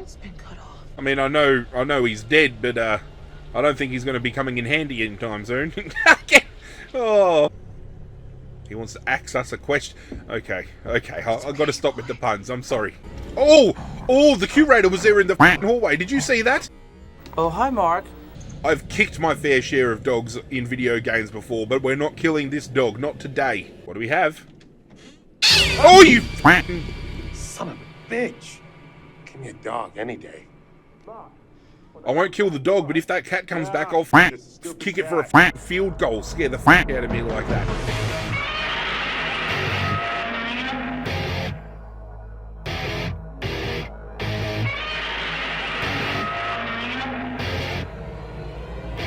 tail's been cut off. I mean, I know he's dead, but I don't think he's going to be coming in handy anytime soon. Oh, he wants to ask us a question. Okay, I've got to stop with the puns. I'm sorry. Oh, the curator was there in the hallway. Did you see that? Oh, hi, Mark. I've kicked my fair share of dogs in video games before, but we're not killing this dog. Not today. What do we have? Oh, you son of a bitch. Give me a dog any day. I won't kill the dog, but if that cat comes back, I'll kick it for a field goal. Scare the out of me like that.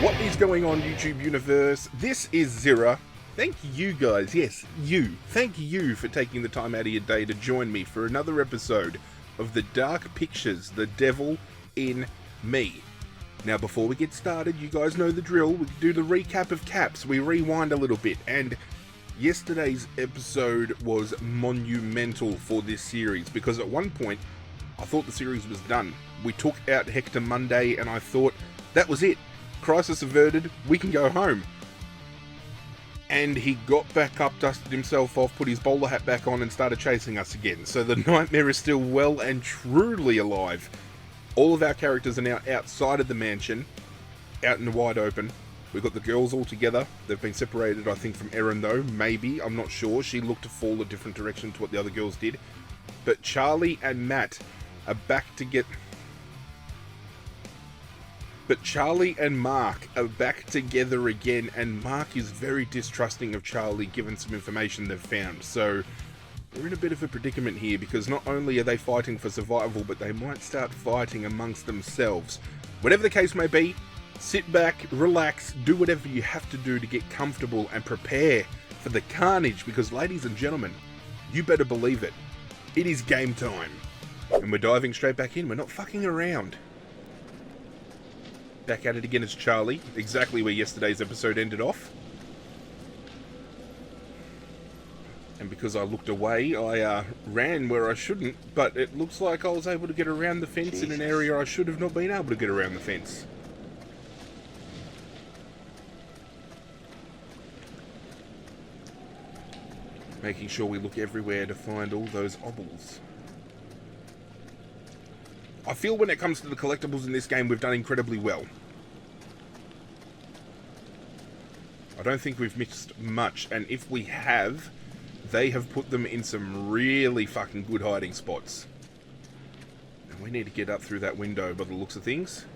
What is going on, YouTube universe? This is Zirra. Thank you guys, yes, you. Thank you for taking the time out of your day to join me for another episode of The Dark Pictures, The Devil in Me. Now, before we get started, you guys know the drill. We do the recap of caps. We rewind a little bit, and yesterday's episode was monumental for this series, because at one point, I thought the series was done. We took out Hector Monday, and I thought, that was it. Crisis averted, we can go home. And he got back up, dusted himself off, put his bowler hat back on and started chasing us again. So the nightmare is still well and truly alive. All of our characters are now outside of the mansion, out in the wide open. We've got the girls all together. They've been separated, I think, from Erin though. Maybe, I'm not sure. She looked to fall a different direction to what the other girls did. But Charlie and Matt are back to get... But Charlie and Mark are back together again, and Mark is very distrusting of Charlie given some information they've found. So we're in a bit of a predicament here, because not only are they fighting for survival, but they might start fighting amongst themselves. Whatever the case may be, sit back, relax, do whatever you have to do to get comfortable and prepare for the carnage, because ladies and gentlemen, you better believe it. It is game time. And we're diving straight back in. We're not fucking around. Back at it again as Charlie, exactly where yesterday's episode ended off. And because I looked away, I ran where I shouldn't, but it looks like I was able to get around the fence in an area I should have not been able to get around the fence. Making sure we look everywhere to find all those obbles. I feel when it comes to the collectibles in this game, we've done incredibly well. I don't think we've missed much, and if we have, they have put them in some really fucking good hiding spots. And we need to get up through that window by the looks of things.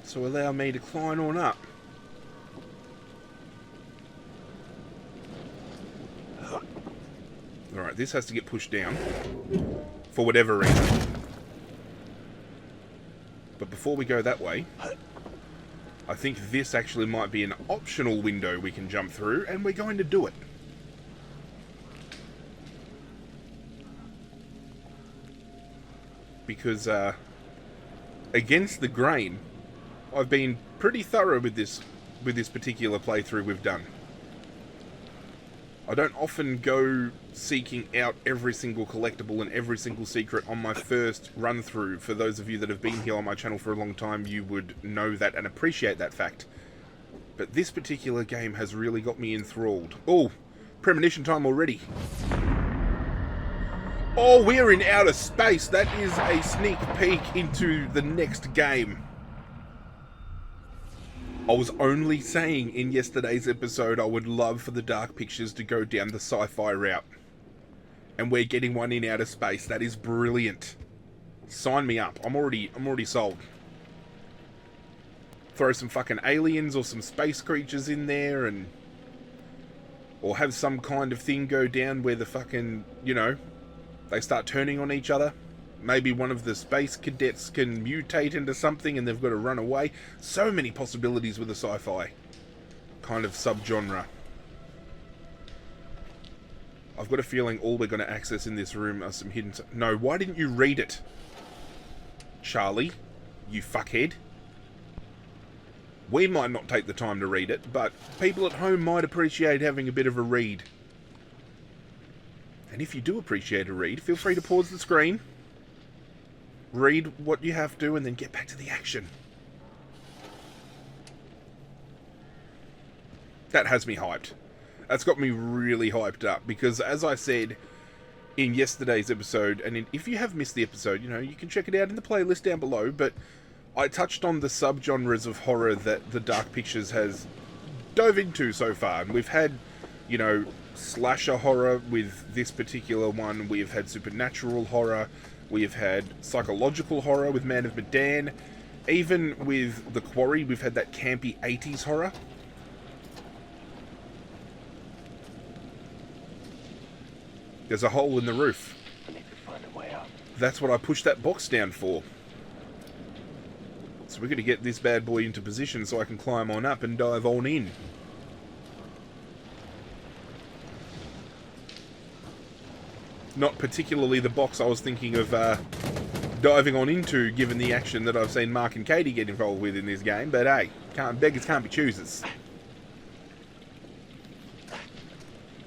So allow me to climb on up. Alright, this has to get pushed down. For whatever reason. But before we go that way, I think this actually might be an optional window we can jump through, and we're going to do it. Because, against the grain, I've been pretty thorough with this particular playthrough we've done. I don't often go seeking out every single collectible and every single secret on my first run through. For those of you that have been here on my channel for a long time, you would know that and appreciate that fact. But this particular game has really got me enthralled. Oh, premonition time already. Oh, we're in outer space. That is a sneak peek into the next game. I was only saying in yesterday's episode I would love for the Dark Pictures to go down the sci-fi route. And we're getting one in outer space. That is brilliant. Sign me up. I'm already sold. Throw some fucking aliens or some space creatures in there, and or have some kind of thing go down where the fucking, you know, they start turning on each other. Maybe one of the space cadets can mutate into something and they've got to run away. So many possibilities with a sci-fi kind of subgenre. I've got a feeling all we're going to access in this room are some hidden... No, why didn't you read it? Charlie, you fuckhead. We might not take the time to read it, but people at home might appreciate having a bit of a read. And if you do appreciate a read, feel free to pause the screen, read what you have to, and then get back to the action. That has me hyped. That's got me really hyped up, because as I said in yesterday's episode, and if you have missed the episode, you know, you can check it out in the playlist down below, but I touched on the subgenres of horror that the Dark Pictures has dove into so far. And we've had, you know, slasher horror with this particular one. We've had supernatural horror. We've had psychological horror with Man of Medan. Even with The Quarry, we've had that campy 80s horror. There's a hole in the roof. I need to find a way out. That's what I pushed that box down for. So we're going to get this bad boy into position so I can climb on up and dive on in. Not particularly the box I was thinking of diving on into, given the action that I've seen Mark and Katie get involved with in this game, but hey, beggars can't be choosers.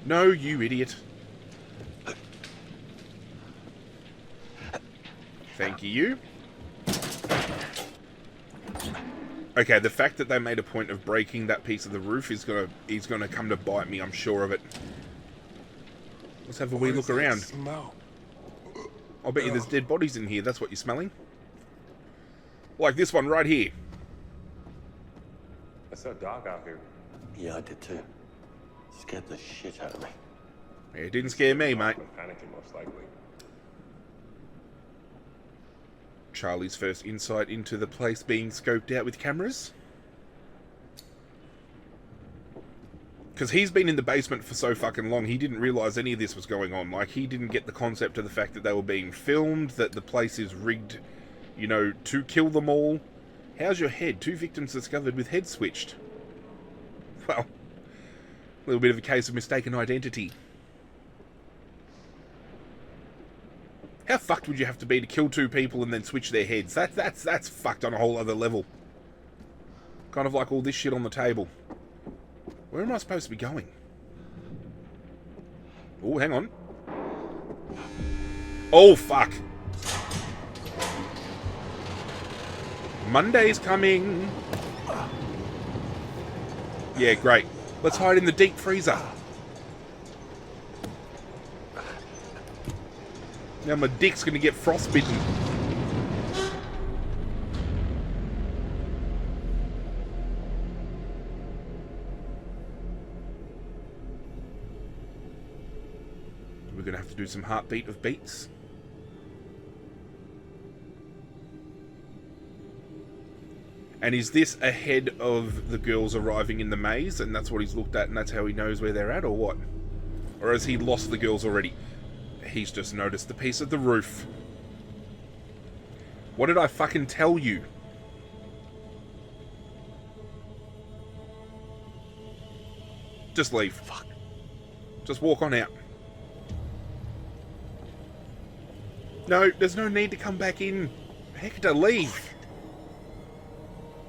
No, you idiot. Thank you. Okay, the fact that they made a point of breaking that piece of the roof is gonna come to bite me, I'm sure of it. Let's have a wee look around. Smell? I'll bet you there's dead bodies in here, that's what you're smelling. Like this one right here. I saw a dog out here. Yeah, I did too. Scared the shit out of me. It didn't scare me, mate. Panicking, most likely. Charlie's first insight into the place being scoped out with cameras. Because he's been in the basement for so fucking long, he didn't realise any of this was going on. Like, he didn't get the concept of the fact that they were being filmed, that the place is rigged, you know, to kill them all. How's your head? 2 victims discovered with heads switched. Well, a little bit of a case of mistaken identity. How fucked would you have to be to kill 2 people and then switch their heads? That's fucked on a whole other level. Kind of like all this shit on the table. Where am I supposed to be going? Oh, hang on. Oh, fuck. Monday's coming. Yeah, great. Let's hide in the deep freezer. Now my dick's gonna get frostbitten. We're gonna have to do some heartbeat of beats. And is this ahead of the girls arriving in the maze, and that's what he's looked at and that's how he knows where they're at, or what? Or has he lost the girls already? He's just noticed the piece of the roof. What did I fucking tell you? Just leave. Fuck. Just walk on out. No, there's no need to come back in. Hector, leave.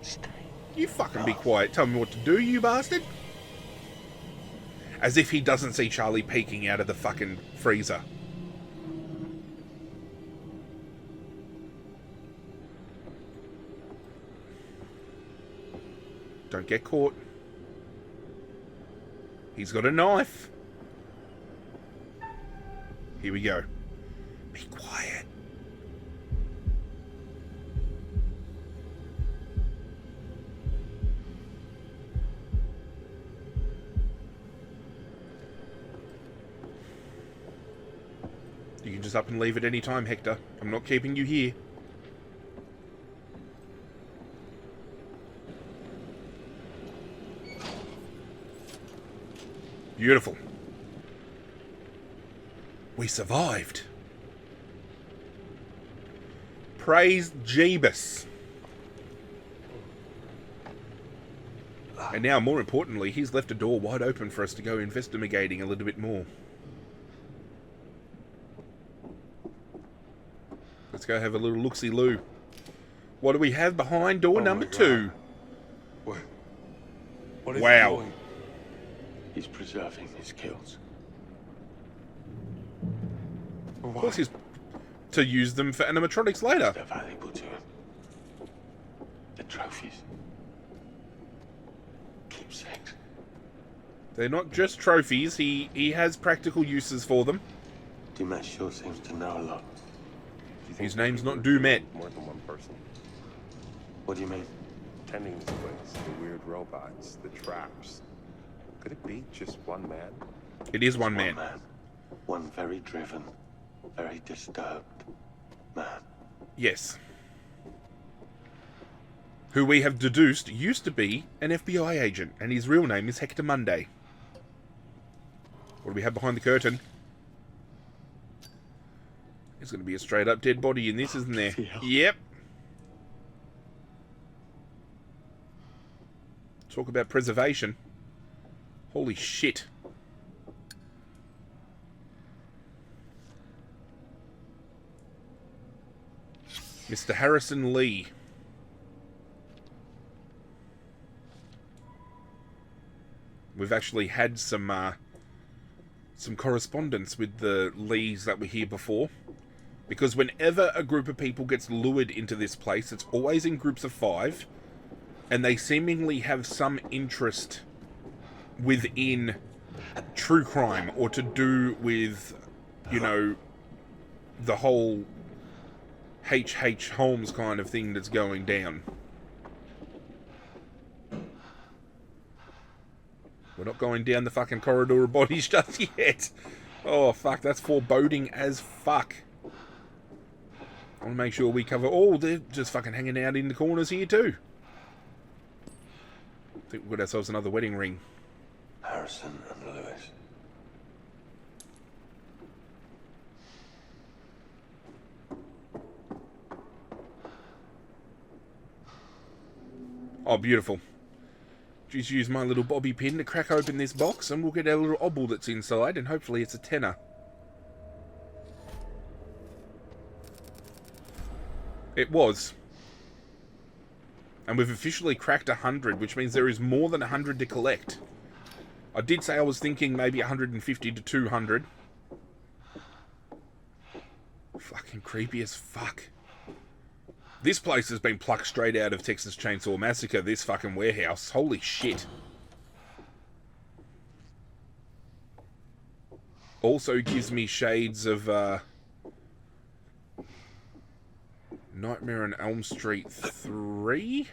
Stay. You fucking be quiet. Tell me what to do, you bastard. As if he doesn't see Charlie peeking out of the fucking freezer. Don't get caught. He's got a knife. Here we go. Be quiet. You can just up and leave at any time, Hector. I'm not keeping you here. Beautiful. We survived. Praise Jeebus. And now, more importantly, he's left a door wide open for us to go investigating a little bit more. Let's go have a little look-see-loo. What do we have behind door number 2? What is Wow. he doing? He's preserving his kills. Of course he's to use them for animatronics later. They're valuable to him. The trophies. Keepsakes. They're not just trophies. He has practical uses for them. Dumet sure seems to know a lot. His name's not Dumet. More than one person. What do you mean? Tending this place, the weird robots, the traps. Could it be just one man? It is one man. One very driven, very disturbed man. Yes. Who we have deduced used to be an FBI agent, and his real name is Hector Monday. What do we have behind the curtain? There's going to be a straight up dead body in this, isn't there? Yep. Talk about preservation. Holy shit. Mr. Harrison Lee. We've actually had some correspondence with the Lees that were here before. Because whenever a group of people gets lured into this place, it's always in groups of 5. And they seemingly have some interest within true crime or to do with, you know, the whole H.H. Holmes kind of thing that's going down. We're not going down the fucking corridor of bodies just yet. Oh, fuck, that's foreboding as fuck. I want to make sure we cover... Oh, they're just fucking hanging out in the corners here too. I think we've got ourselves another wedding ring. Harrison and Lewis. Oh, beautiful. Just use my little bobby pin to crack open this box and we'll get our little obble that's inside and hopefully it's a tenner. It was. And we've officially cracked 100, which means there is more than 100 to collect. I did say I was thinking maybe 150 to 200. Fucking creepy as fuck. This place has been plucked straight out of Texas Chainsaw Massacre, this fucking warehouse. Holy shit. Also gives me shades of, Nightmare on Elm Street 3?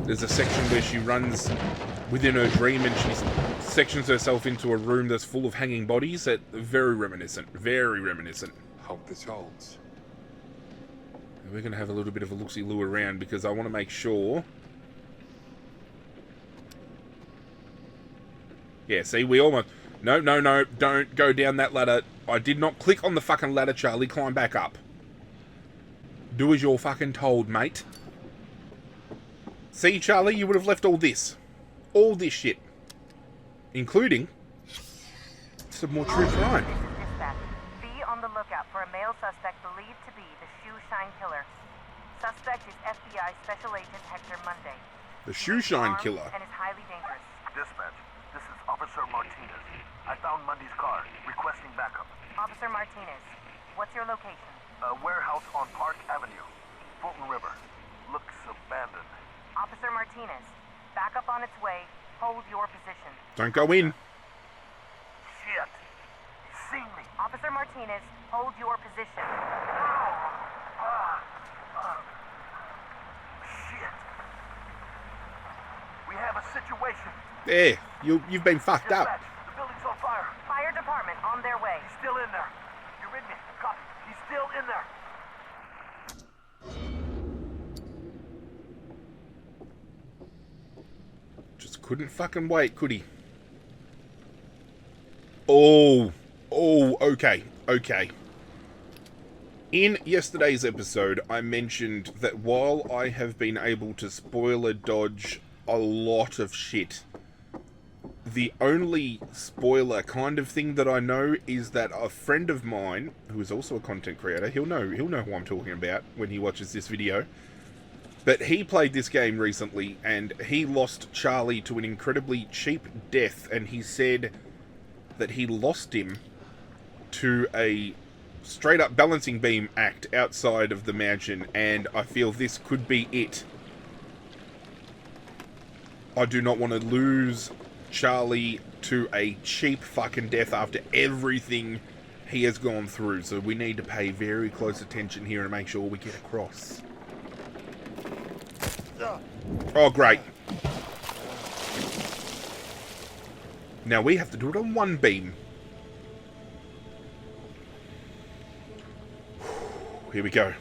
There's a section where she runs within her dream and she sections herself into a room that's full of hanging bodies. That very reminiscent. Very reminiscent. Hope this holds. We're going to have a little bit of a look-see-loo around because I want to make sure... Yeah, see, we almost... No, no, no, don't go down that ladder. I did not click on the fucking ladder, Charlie. Climb back up. Do as you're fucking told, mate. See, Charlie, you would have left all this. All this shit. Including some more true crime. Be on the lookout for a male suspect believed to be the Shoe Shine Killer. Suspect is FBI Special Agent Hector Monday. The Shoe Shine Killer. And is highly dangerous. Dispatch, this is Officer Martinez. I found Monday's car, requesting backup. Officer Martinez, what's your location? A warehouse on Park Avenue, Fulton River. Looks abandoned. Officer Martinez, backup on its way. Hold your position. Don't go in. Shit. He's seen me. Officer Martinez, hold your position. Shit. We have a situation. There, you've been fucked up. Dispatch, the building's on fire. Fire department on their way. He's still in there. You read me? Copy. He's still in there. Just couldn't fucking wait, could he? Oh, okay. In yesterday's episode, I mentioned that while I have been able to spoiler dodge a lot of shit, the only spoiler kind of thing that I know is that a friend of mine, who is also a content creator, he'll know who I'm talking about when he watches this video, But he played this game recently, and he lost Charlie to an incredibly cheap death, and he said that he lost him to a straight-up balancing beam act outside of the mansion, and I feel this could be it. I do not want to lose Charlie to a cheap fucking death after everything he has gone through, so we need to pay very close attention here and make sure we get across. Oh, great. Now we have to do it on one beam. Here we go.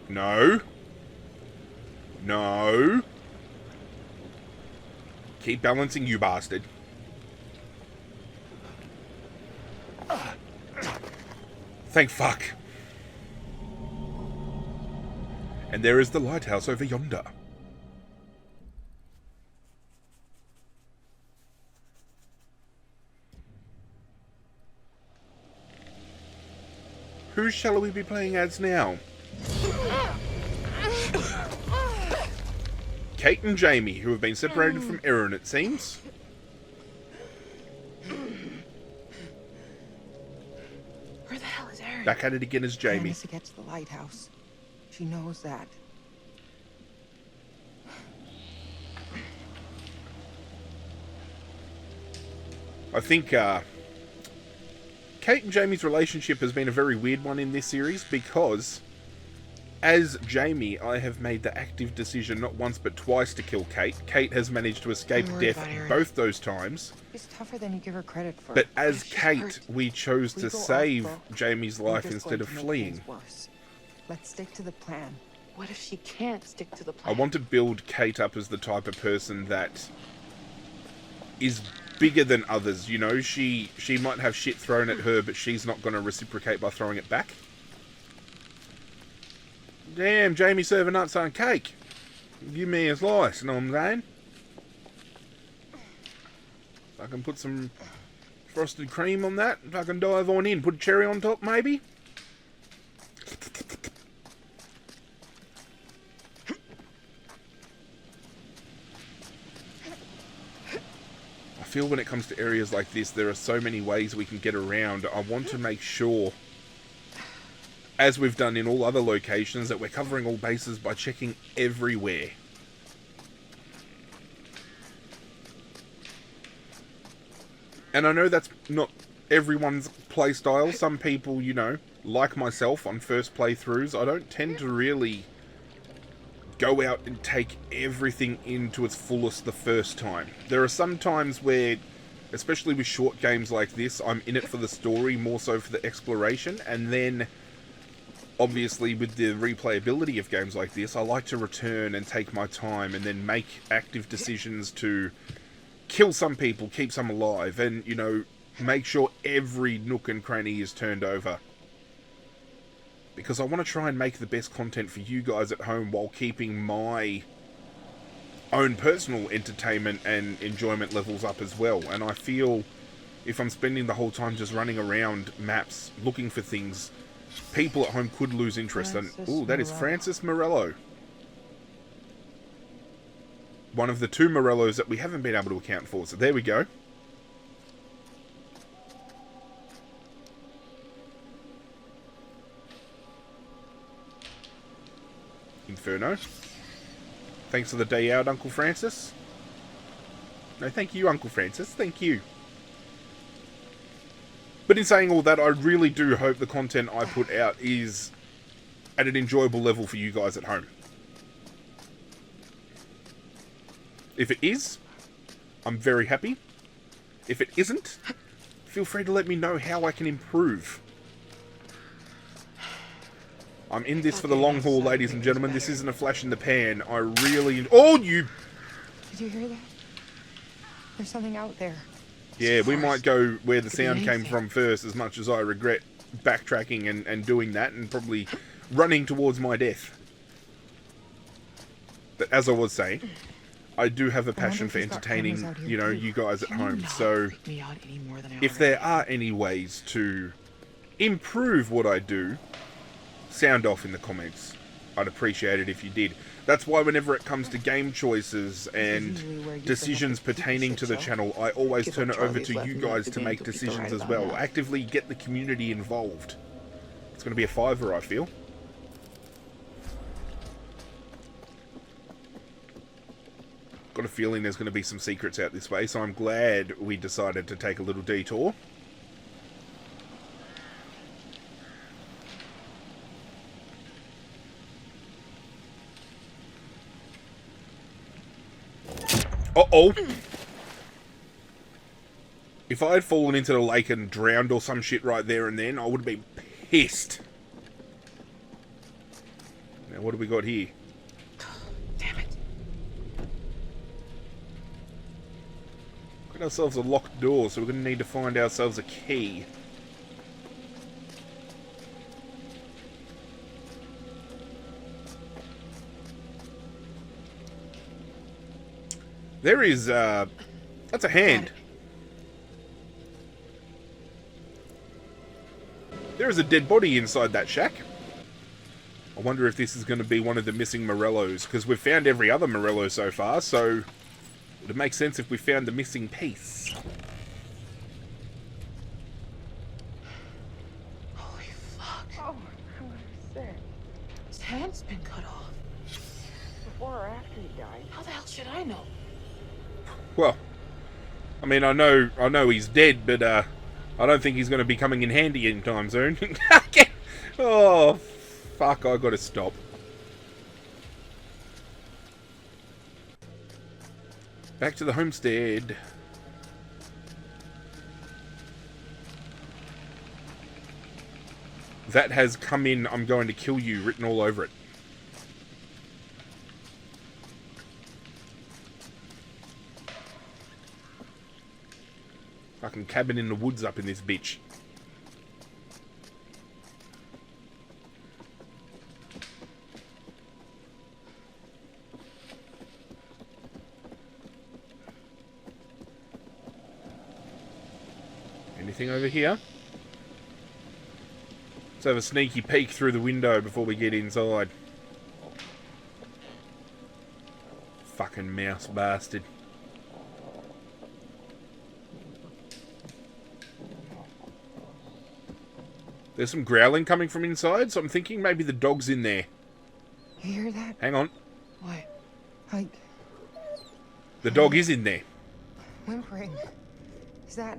No. No. Keep balancing, you bastard. Thank fuck. And there is the lighthouse over yonder. Who shall we be playing as now? Kate and Jamie, who have been separated from Erin, it seems. Where the hell is Erin? Back at it again as Jamie. Needs to get to the lighthouse. She knows that. I think Kate and Jamie's relationship has been a very weird one in this series, because as Jamie, I have made the active decision not once but twice to kill Kate. Kate has managed to escape death both those times. She's tougher than you give her credit for. But as She's Kate, hurt. we chose We to go off, save bro. Jamie's We're life just instead going of to make fleeing. things worse. Let's stick to the plan. What if she can't stick to the I plan? want to build Kate up as the type of person that is bigger than others, you know? She might have shit thrown at her, but she's not going to reciprocate by throwing it back. Damn, Jamie serving nuts on cake. Give me a slice, you know what I'm saying? I can put some frosted cream on that. If I can dive on in, put a cherry on top, maybe? I feel when it comes to areas like this, there are so many ways we can get around. I want to make sure, as we've done in all other locations, that we're covering all bases by checking everywhere. And I know that's not everyone's playstyle. Some people, you know, like myself on first playthroughs, I don't tend to really go out and take everything into its fullest the first time. There are some times where, especially with short games like this, I'm in it for the story more so for the exploration, and then obviously with the replayability of games like this, I like to return and take my time and then make active decisions to kill some people, keep some alive, and, you know, make sure every nook and cranny is turned over. Because I want to try and make the best content for you guys at home while keeping my own personal entertainment and enjoyment levels up as well. And I feel if I'm spending the whole time just running around maps looking for things, people at home could lose interest. And ooh, that is Francis Morello. One of the two Morellos that we haven't been able to account for. So there we go. Inferno. Thanks for the day out, Uncle Francis. No, thank you, Uncle Francis. Thank you. But in saying all that, I really do hope the content I put out is at an enjoyable level for you guys at home. If it is, I'm very happy. If it isn't, feel free to let me know how I can improve. I'm in this for the long haul, ladies and gentlemen. This isn't a flash in the pan. I really... Oh, you... Did you hear that? There's something out there. Yeah, we might go where the sound came from first, as much as I regret backtracking and doing that, and probably running towards my death. But as I was saying, I do have a passion for entertaining, you know, you guys at home. So if there are any ways to improve what I do, sound off in the comments. I'd appreciate it if you did. That's why whenever it comes to game choices and decisions pertaining to the channel, I always turn it over to you guys to make decisions as well. Actively get the community involved. It's going to be a $5, I feel. Got a feeling there's going to be some secrets out this way, so I'm glad we decided to take a little detour. Uh-oh! If I had fallen into the lake and drowned or some shit right there and then, I would have been pissed. Now, what do we got here? Damn it. Got ourselves a locked door, so we're going to need to find ourselves a key. There is, that's a hand. There is a dead body inside that shack. I wonder if this is going to be one of the missing Morellos, because we've found every other Morello so far, so would it make sense if we found the missing piece? Holy fuck. Oh, I'm sick. His hand's been cut off. Before or after he died? How the hell should I know? Well, I mean, I know he's dead, but I don't think he's going to be coming in handy anytime soon. Oh, fuck, I gotta stop. Back to the homestead. That has come in, I'm going to kill you, written all over it. Fucking cabin in the woods up in this bitch. Anything over here? Let's have a sneaky peek through the window before we get inside. Fucking mouse bastard. There's some growling coming from inside, so I'm thinking maybe the dog's in there. You hear that? Hang on. What? The dog is in there. Whimpering. Is that...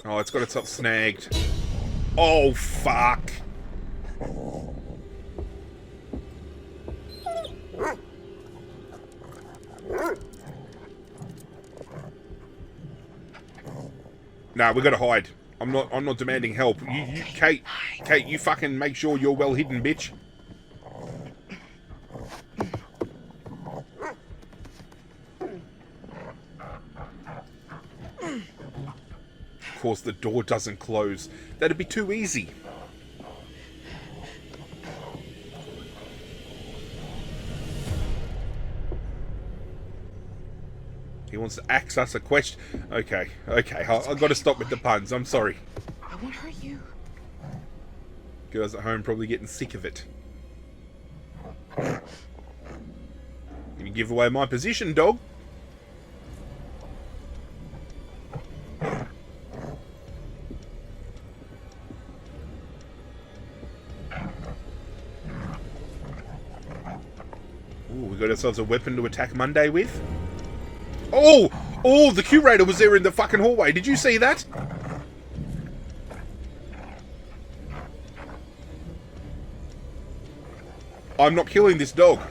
Oh, it's got itself snagged. Oh, fuck. Nah, we gotta hide. I'm not demanding help. Kate, you fucking make sure you're well hidden, bitch. Of course, the door doesn't close. That'd be too easy. He wants to ask us a question. Okay. I've got to stop with the puns. I'm sorry. I won't hurt you. Girls at home probably getting sick of it. You give away my position, dog. Ooh, we got ourselves a weapon to attack Monday with. Oh, the curator was there in the fucking hallway. Did you see that? I'm not killing this dog.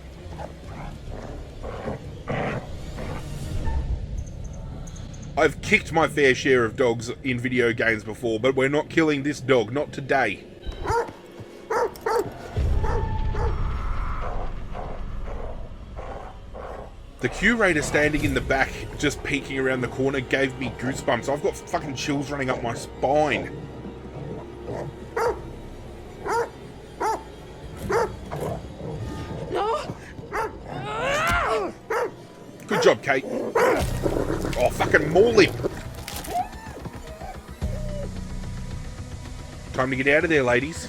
I've kicked my fair share of dogs in video games before, but we're not killing this dog. Not today. The curator standing in the back, just peeking around the corner, gave me goosebumps. I've got fucking chills running up my spine. Okay. Oh, fucking maul him. Time to get out of there, ladies.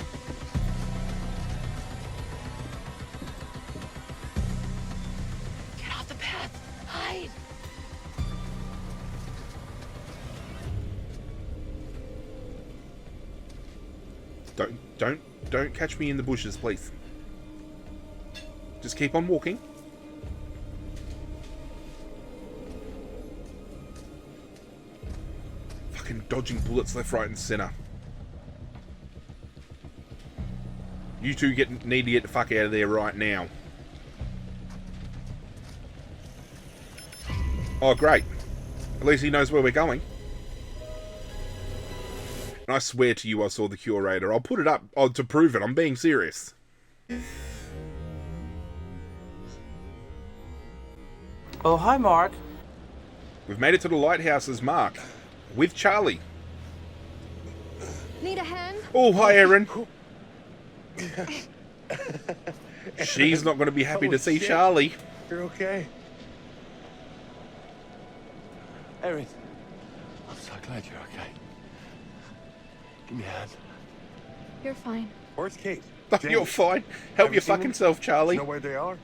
Get off the path. Hide. Don't catch me in the bushes, please. Just keep on walking. Fucking dodging bullets left, right, and center. You two need to get the fuck out of there right now. Oh, great. At least he knows where we're going. And I swear to you I saw the curator. I'll put it up to prove it. I'm being serious. Oh, hi, Mark. We've made it to the lighthouses, Mark. With Charlie. Need a hand? Oh, hi, Erin. She's not going to be happy to see Charlie. You're okay? Erin, I'm so glad you're okay. Give me a hand. You're fine. Where's Kate? You're fine. Help Have your you seen fucking them? self, Charlie. You know where they are?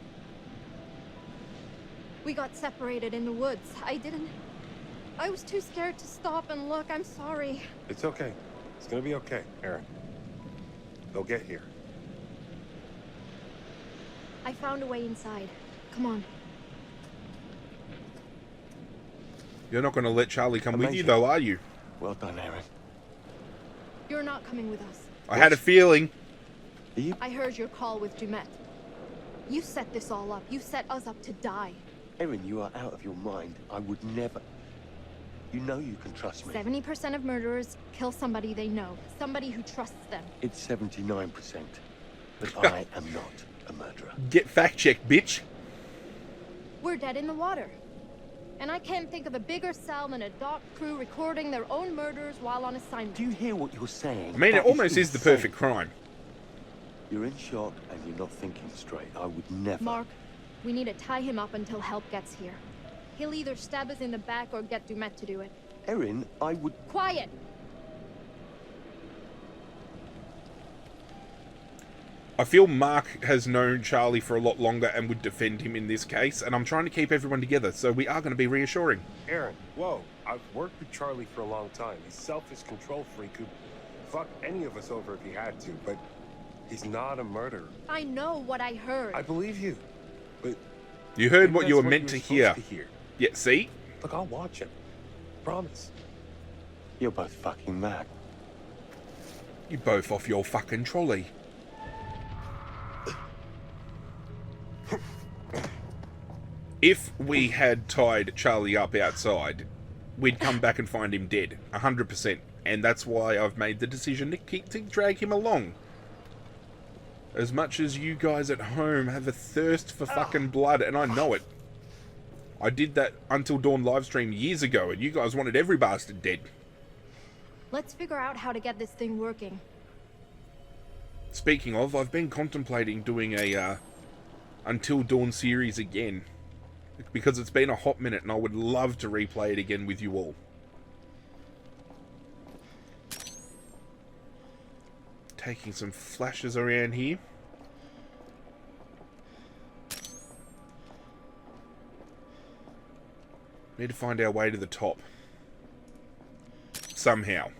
We got separated in the woods. I was too scared to stop and look. I'm sorry. It's okay. It's gonna be okay, Erin. They'll get here. I found a way inside. Come on. You're not going to let Charlie come with you, Amazing. though, are you? Well done, Erin. You're not coming with us. I had a feeling. Are you? I heard your call with Dumet. You set this all up. You set us up to die. Erin, you are out of your mind. I would never... You know you can trust me. 70% of murderers kill somebody they know. Somebody who trusts them. It's 79%. But I am not a murderer. Get fact-checked, bitch. We're dead in the water. And I can't think of a bigger sell than a dock crew recording their own murders while on assignment. Do you hear what you're saying? I mean, it That almost is the insane. perfect crime. You're in shock and you're not thinking straight. I would never... Mark, we need to tie him up until help gets here. He'll either stab us in the back or get Dumet to do it. Erin, I would... Quiet! I feel Mark has known Charlie for a lot longer and would defend him in this case, and I'm trying to keep everyone together, so we are going to be reassuring. Erin, whoa. I've worked with Charlie for a long time. He's a selfish control freak who'd fuck any of us over if he had to, but he's not a murderer. I know what I heard. I believe you, but... You heard maybe what that's you were meant to hear. supposed hear. Yeah, see? Look, I'll watch him. Promise. You're both fucking mad. You both off your fucking trolley. If we had tied Charlie up outside, we'd come back and find him dead, 100%. And that's why I've made the decision to drag him along. As much as you guys at home have a thirst for fucking blood, and I know it. I did that Until Dawn livestream years ago, and you guys wanted every bastard dead. Let's figure out how to get this thing working. Speaking of, I've been contemplating doing a Until Dawn series again. Because it's been a hot minute and I would love to replay it again with you all. Taking some flashes around here. Need to find our way to the top. Somehow.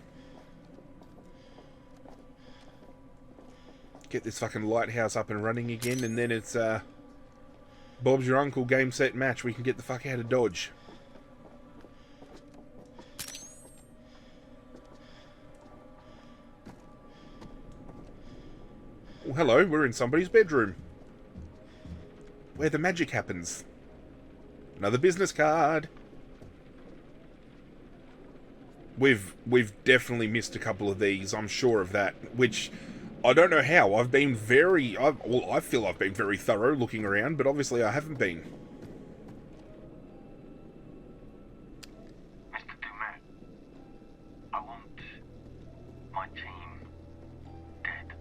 Get this fucking lighthouse up and running again, and then it's Bob's your uncle, game, set, match. We can get the fuck out of Dodge. Oh, hello, we're in somebody's bedroom. Where the magic happens. Another business card. We've definitely missed a couple of these, I'm sure of that. Which, I don't know how. I've been I feel I've been very thorough looking around, but obviously I haven't been. Mr. Dumet, I want my team dead.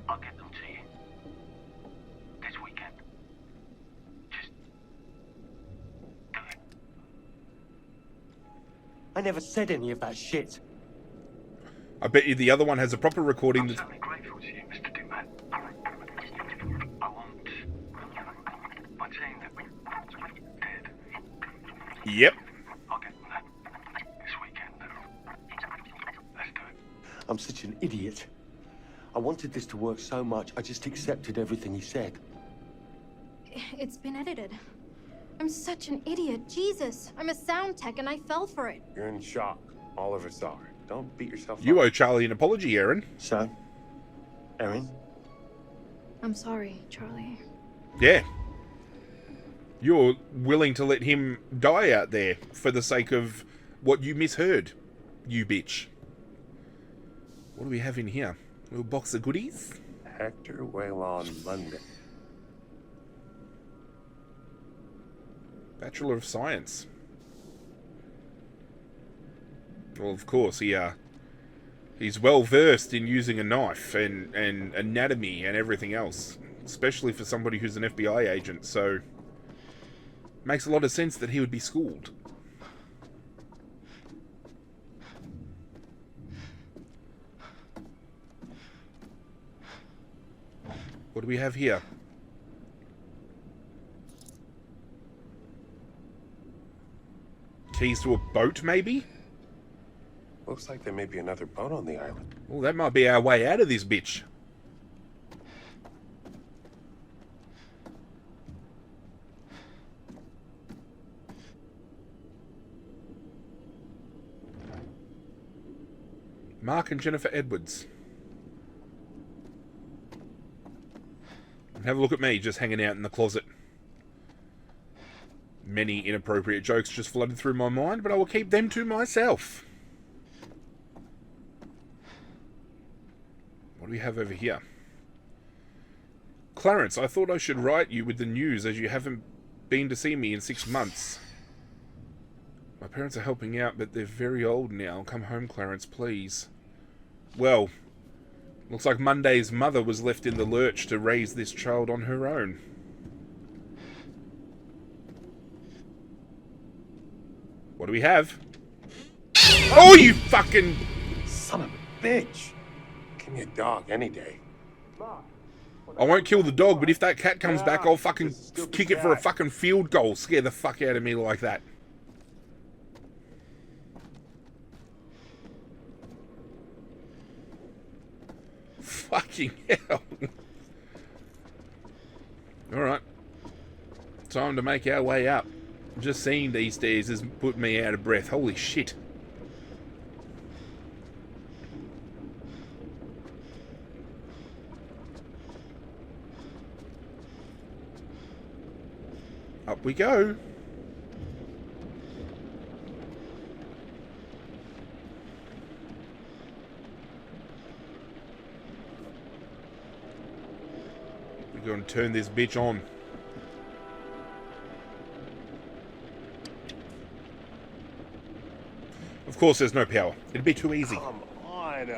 I'll get them to you this weekend. Just I never said any of that shit. I bet you the other one has a proper recording that's... I'm grateful to you, Mr. Dingman. I won't... by saying that we're dead. Yep. I'll get that this weekend. Let's do it. I'm such an idiot. I wanted this to work so much, I just accepted everything he said. It's been edited. I'm such an idiot. Jesus. I'm a sound tech and I fell for it. You're in shock. All of us are. Don't beat yourself You up. owe Charlie an apology, Erin. So, Erin? I'm sorry, Charlie. Yeah. You're willing to let him die out there for the sake of what you misheard, you bitch. What do we have in here? A little box of goodies? Hector Whalon London. Bachelor of Science. Well, of course, he's well versed in using a knife and anatomy and everything else, especially for somebody who's an FBI agent, so makes a lot of sense that he would be schooled. What do we have here? Keys to a boat, maybe? Looks like there may be another boat on the island. Well, that might be our way out of this bitch. Mark and Jennifer Edwards. And have a look at me, just hanging out in the closet. Many inappropriate jokes just flooded through my mind, but I will keep them to myself. What do we have over here? Clarence, I thought I should write you with the news as you haven't been to see me in 6 months. My parents are helping out, but they're very old now. Come home, Clarence, please. Well, looks like Monday's mother was left in the lurch to raise this child on her own. What do we have? Oh, you fucking... Son of a bitch! Give me a dog any day. I won't kill the dog, but if that cat comes back, I'll fucking kick it for a fucking field goal. Scare the fuck out of me like that. Fucking hell. Alright. Time to make our way up. Just seeing these stairs has put me out of breath. Holy shit. Up we go. We're going to turn this bitch on. Of course, there's no power. It'd be too easy. Come on.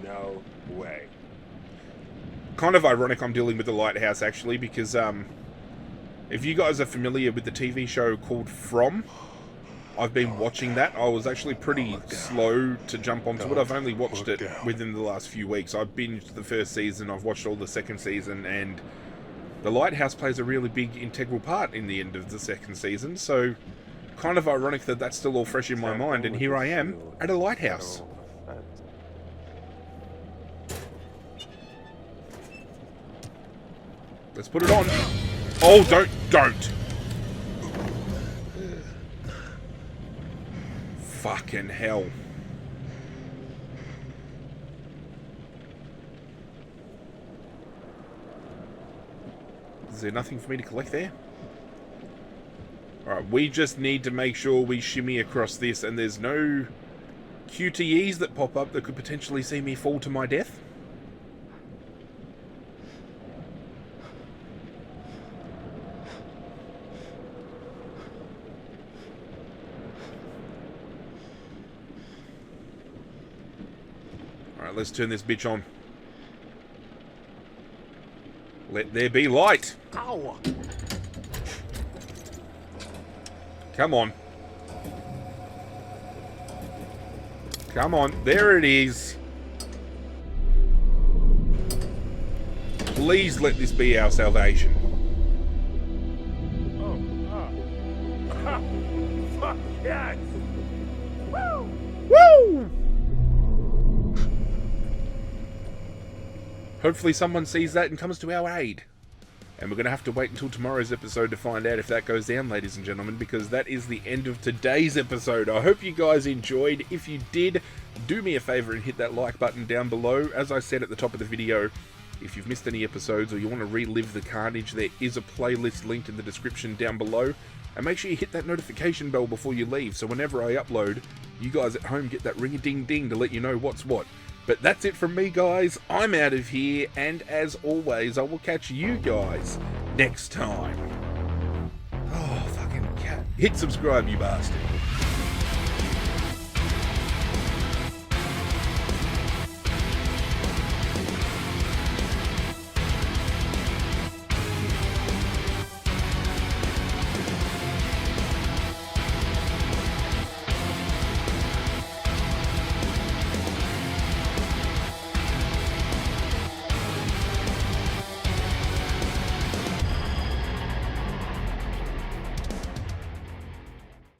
No way. Kind of ironic I'm dealing with the lighthouse, actually, because if you guys are familiar with the TV show called From, I've been watching that. I was actually pretty slow to jump onto it. I've only watched it within the last few weeks. I've binged the first season, I've watched all the second season, and the lighthouse plays a really big integral part in the end of the second season, so kind of ironic that that's still all fresh in my mind, and here I am at a lighthouse. Let's put it on. Oh, don't. Fucking hell. Is there nothing for me to collect there? Alright, we just need to make sure we shimmy across this and there's no QTEs that pop up that could potentially see me fall to my death. Alright, let's turn this bitch on. Let there be light. Ow! Come on. Come on. There it is. Please let this be our salvation. Fuck yes! Woo! Woo! Hopefully someone sees that and comes to our aid. And we're going to have to wait until tomorrow's episode to find out if that goes down, ladies and gentlemen, because that is the end of today's episode. I hope you guys enjoyed. If you did, do me a favor and hit that like button down below. As I said at the top of the video, if you've missed any episodes or you want to relive the carnage, there is a playlist linked in the description down below. And make sure you hit that notification bell before you leave, so whenever I upload, you guys at home get that ring-a-ding-ding to let you know what's what. But that's it from me, guys. I'm out of here, and as always, I will catch you guys next time. Oh, fucking cat. Hit subscribe, you bastard.